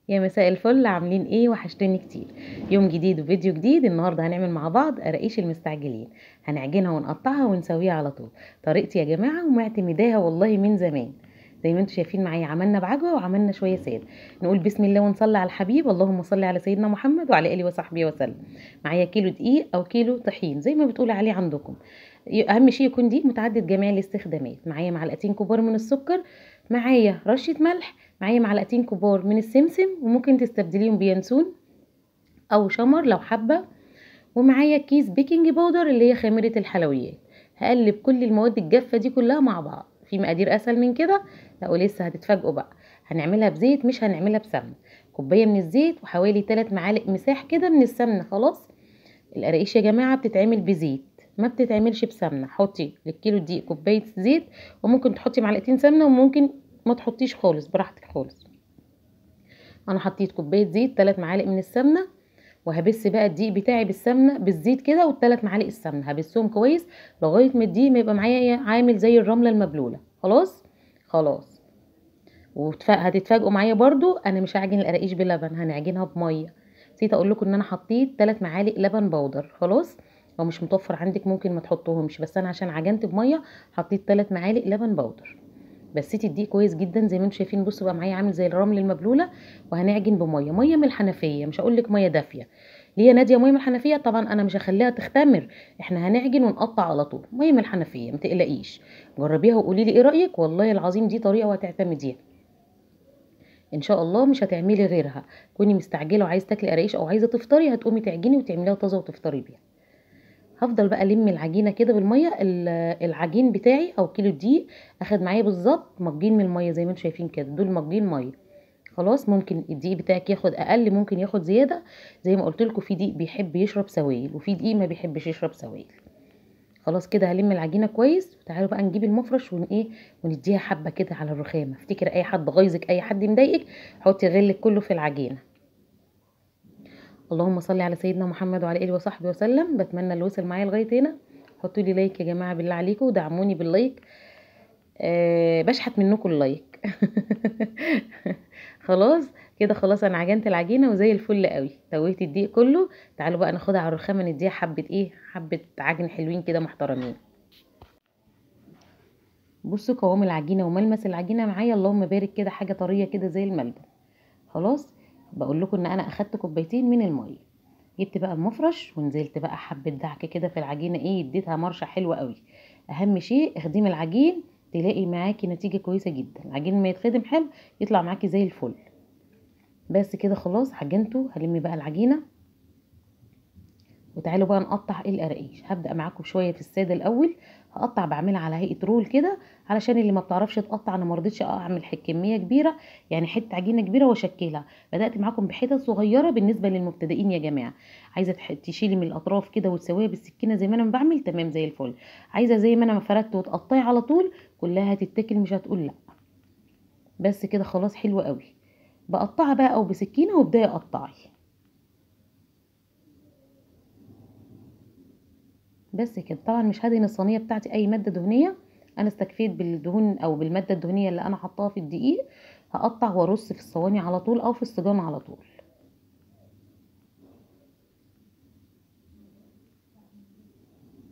يا مساء الفل، عاملين ايه؟ وحشتوني كتير. يوم جديد وفيديو جديد. النهارده هنعمل مع بعض قراقيش المستعجلين. هنعجنها ونقطعها ونسويها على طول. طريقتي يا جماعه ومعتمداها والله من زمان. زي ما انتم شايفين معايا، عملنا بعجوه وعملنا شويه ساده. نقول بسم الله ونصلي على الحبيب، اللهم صل على سيدنا محمد وعلى اله وصحبه وسلم. معايا كيلو دقيق او كيلو طحين زي ما بتقول عليه عندكم. اهم شيء يكون دقيق متعدد جميع الاستخدامات. معايا معلقتين كبار من السكر، معايا رشه ملح، معايا معلقتين كبار من السمسم وممكن تستبدليهم بينسون او شمر لو حابه، ومعايا كيس بيكنج باودر اللي هي خميره الحلويات. هقلب كل المواد الجافه دي كلها مع بعض. في مقادير اسهل من كده؟ لا، ولسه هتتفاجئوا بقى. هنعملها بزيت مش هنعملها بسمنه. كوبايه من الزيت وحوالي 3 معالق مساح كده من السمنه. خلاص. القراقيش يا جماعه بتتعمل بزيت، ما بتتعملش بسمنه. حطي للكيلو دقيق كوبايه زيت، وممكن تحطي معلقتين سمنه وممكن ما تحطيش خالص، براحتك خالص. انا حطيت كوبايه زيت، 3 معالق من السمنه، وهبس بقى الدقيق بتاعي بالسمنه بالزيت كده، والثلاث معالق السمنه هبسهم كويس لغايه ما الدقيق ما يبقى معايا عامل زي الرمله المبلوله. خلاص. خلاص. هتتفاجئوا معايا برضو، انا مش هعجن القراقيش بلبن، هنعجنها بميه. نسيت اقول لكم ان انا حطيت 3 معالق لبن بودر. خلاص. لو مش متوفر عندك ممكن ما تحطوهمش، بس انا عشان عجنت بميه حطيت 3 معالق لبن بودر. بسيت الدقيق كويس جدا زي ما انتم شايفين. بصوا بقى معايا عامل زي الرمل المبلوله. وهنعجن ميه من الحنفيه، مش هقول لك ميه دافيه. ليه يا ناديه ميه من الحنفيه؟ طبعا انا مش هخليها تختمر، احنا هنعجن ونقطع على طول. ميه من الحنفيه، ما تقلقيش. جربيها وقولي لي ايه رايك. والله العظيم دي طريقه وهتعتمديها ان شاء الله، مش هتعملي غيرها. كوني مستعجله وعايزه تاكلي قراقيش او عايزه تفطري، هتقومي تعجني وتعمليها طازه وتفطري بيها. هفضل بقى الم العجينه كده بالميه. العجين بتاعي او كيلو دقيق اخد معايا بالظبط مجين من الميه زي ما انتم شايفين كده، دول مجين ميه. خلاص. ممكن الدقيق بتاعك ياخد اقل، ممكن ياخد زياده. زي ما قلت لكم، في دقيق بيحب يشرب سوائل وفي دقيق ما بيحبش يشرب سوائل. خلاص كده هلم العجينه كويس. وتعالوا بقى نجيب المفرش ونديها حبه كده على الرخامه. افتكر اي حد غيظك، اي حد مضايقك، حطي غلك كله في العجينه. اللهم صل على سيدنا محمد وعلى اله وصحبه وسلم. بتمنى اللي وصل معايا لغايه هنا حطوا لي لايك يا جماعه بالله عليكم، ودعموني باللايك. بشحت منكم اللايك. خلاص. كده خلاص انا عجنت العجينه وزي الفل قوي، سويت الدقيق كله. تعالوا بقى ناخدها على الرخامه نديها حبه عجن حلوين كده محترمين. بصوا قوام العجينه وملمس العجينه معايا، اللهم بارك، كده حاجه طريه كده زي الملبن. خلاص. بقول لكم ان انا اخدت كوبايتين من الميه. جبت بقى المفرش ونزلت بقى حبه دعك كده في العجينه، اديتها مرشه حلوه قوي. اهم شيء اخدمي العجين، تلاقي معاكي نتيجه كويسه جدا. العجين ما يتخدم حلو يطلع معاكي زي الفل. بس كده خلاص عجنته. هلم بقى العجينه وتعالوا بقى نقطع القراقيش. هبدأ معاكم شوية في السادة الأول. هقطع بعملها على هيئة رول كده، علشان اللي ما بتعرفش تقطع. أنا مرضتش أعمل كمية كبيرة، يعني حتة عجينة كبيرة وأشكلها. بدأت معاكم بحتت صغيرة بالنسبة للمبتدئين يا جماعة. عايزة تشيلي من الأطراف كده وتسويها بالسكينة زي ما أنا بعمل، تمام زي الفل. عايزة زي ما أنا ما فردت وتقطعي على طول، كلها هتتاكل مش هتقول لأ. بس كده خلاص حلوة قوي. بقطعها بقى أو بسكينة وابدأي قطعي. بس كده. طبعا مش هدهن الصينيه بتاعتي اي ماده دهنيه، انا استكفيت بالدهون او بالماده الدهنيه اللي انا حطاها في الدقيق. هقطع وارص في الصواني على طول او في الصجان على طول.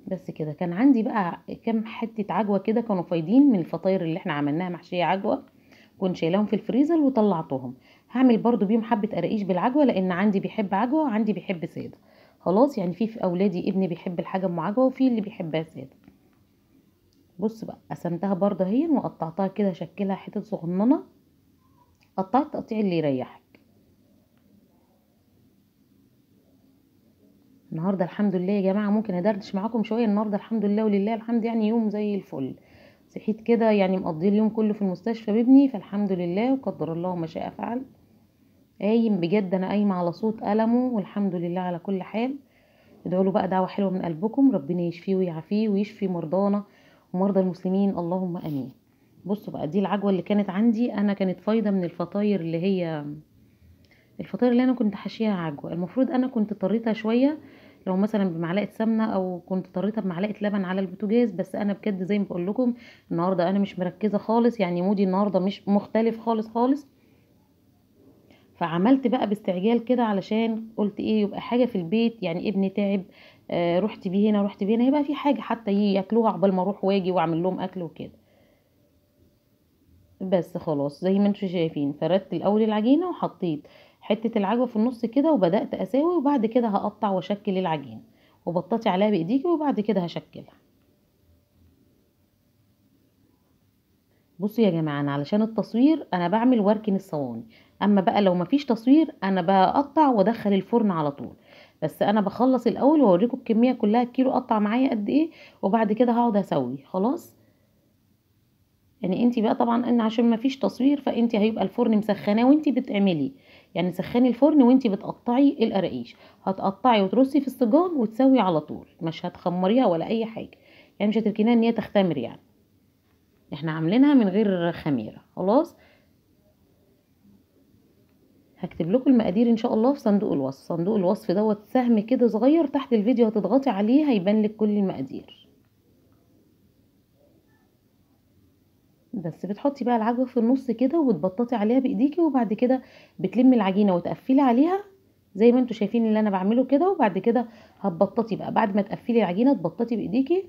بس كده. كان عندي بقى كام حته عجوه كده كانوا فايضين من الفطاير اللي احنا عملناها محشيه عجوه، كنت شايلاهم في الفريزر وطلعتهم. هعمل برضو بيهم حبه قراقيش بالعجوه، لان عندي بيحب عجوه وعندي بيحب ساده. خلاص. يعني في اولادي ابني بيحب الحاجه ام عجوه وفي اللي بيحبها ساده. بص بقى، قسمتها برضه اهي وقطعتها كده، شكلها حتت صغننه. قطعت تقطيع اللي يريحك. النهارده الحمد لله يا جماعه ممكن ادردش معاكم شويه. النهارده الحمد لله ولله الحمد، يعني يوم زي الفل. صحيت كده يعني مقضي اليوم كله في المستشفى بابني، فالحمد لله وقدر الله ما شاء فعل. قايم بجد، انا قايمه على صوت ألمه والحمد لله على كل حال. ادعوا له بقى دعوه حلوه من قلبكم، ربنا يشفيه ويعافيه ويشفي مرضانا ومرضى المسلمين، اللهم امين. بصوا بقى، دي العجوه اللي كانت عندي انا، كانت فايضه من الفطاير اللي هي الفطاير اللي انا كنت حاشيها عجوه. المفروض انا كنت طريتها شويه، لو مثلا بمعلقه سمنه او كنت طريتها بمعلقه لبن على البوتاجاز. بس انا بجد زي ما بقول لكم، النهارده انا مش مركزه خالص، يعني مودي النهارده مش مختلف خالص خالص. فعملت بقى باستعجال كده علشان قلت ايه يبقى حاجه في البيت، يعني ابني تعب، رحت بيه هنا رحت بيه هنا، يبقى في حاجه حتى ياكلوها عقبال ما اروح واجي واعمل لهم اكل وكده. بس خلاص زي ما انتم شايفين، فردت الاول العجينه وحطيت حته العجوه في النص كده وبدات اساوي، وبعد كده هقطع واشكل العجينه، وبططي عليها بايديكي وبعد كده هشكلها. بصوا يا جماعه، انا علشان التصوير انا بعمل واركن الصواني، اما بقى لو مفيش تصوير انا بقطع وادخل الفرن على طول. بس انا بخلص الاول واوريكم الكميه كلها، الكيلو قطع معايا قد ايه، وبعد كده هقعد اسوي خلاص. يعني انت بقى طبعا ان عشان ما فيش تصوير فانت هيبقى الفرن مسخناه وانت بتعملي، يعني سخني الفرن وانت بتقطعي القراقيش، هتقطعي وترصي في السجان وتسوي على طول، مش هتخمريها ولا اي حاجه، يعني مش هتركنيها ان هي تختمر يعني، احنا عاملينها من غير خميره خلاص. هكتب لكم المقادير ان شاء الله في صندوق الوصف، صندوق الوصف دوت سهم كده صغير تحت الفيديو، هتضغطي عليه هيبان لك كل المقادير. بس بتحطي بقى العجوه في النص كده وبتبططي عليها بايديكي، وبعد كده بتلمي العجينه وتقفلي عليها زي ما انتوا شايفين اللي انا بعمله كده، وبعد كده هتبططي بقى بعد ما تقفلي العجينه تبططي بايديكي،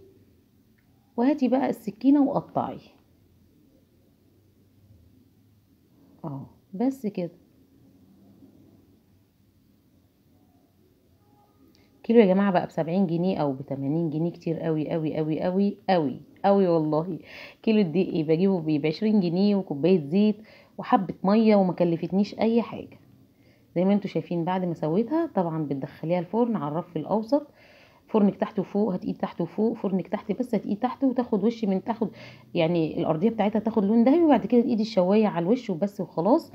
وهاتي بقى السكينه وقطعي اهو. بس كده. كيلو يا جماعه بقى ب70 جنيه او ب80 جنيه، كتير قوي قوي قوي قوي قوي قوي والله. كيلو الدقيق بجيبه ب20 جنيه وكوبايه زيت وحبه ميه، وما كلفتنيش اي حاجه. زي ما انتوا شايفين بعد ما سويتها طبعا بتدخليها الفرن على الرف الاوسط، فرنك تحت وفوق هتقيد تحت وفوق، فرنك تحت بس هتقيد تحت وتاخد وش من تاخد، يعني الارضيه بتاعتها تاخد لون دهبي، وبعد كده تقيدي الشوايه على الوش وبس وخلاص.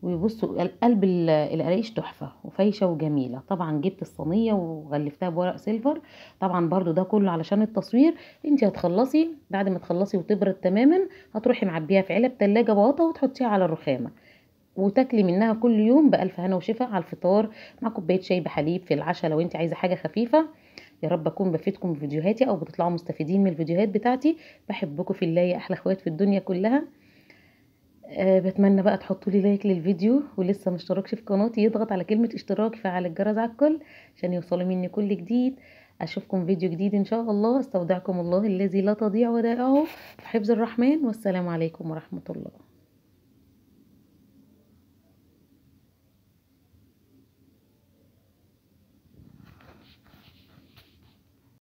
وبصوا قلب القراقيش تحفه وفايشه وجميله. طبعا جبت الصينيه وغلفتها بورق سيلفر، طبعا برضو ده كله علشان التصوير. انت هتخلصي بعد ما تخلصي وتبرد تماما، هتروحي معبيها في علب تلاجة بواطه وتحطيها على الرخامه، وتاكلي منها كل يوم بألف هنا وشفا على الفطار مع كوبايه شاي بحليب، في العشاء لو انت عايزه حاجه خفيفه. يا رب اكون بفيدكم بفيديوهاتي او بتطلعوا مستفيدين من الفيديوهات بتاعتي. بحبكم في الله يا احلى اخوات في الدنيا كلها. بتمنى بقى تحطوا لي لايك للفيديو، ولسه مشتركش في قناتي يضغط على كلمه اشتراك، فعل الجرس على الكل عشان يوصلوا مني كل جديد. اشوفكم فيديو جديد ان شاء الله. استودعكم الله الذي لا تضيع ودائعه في حفظ الرحمن، والسلام عليكم ورحمه الله.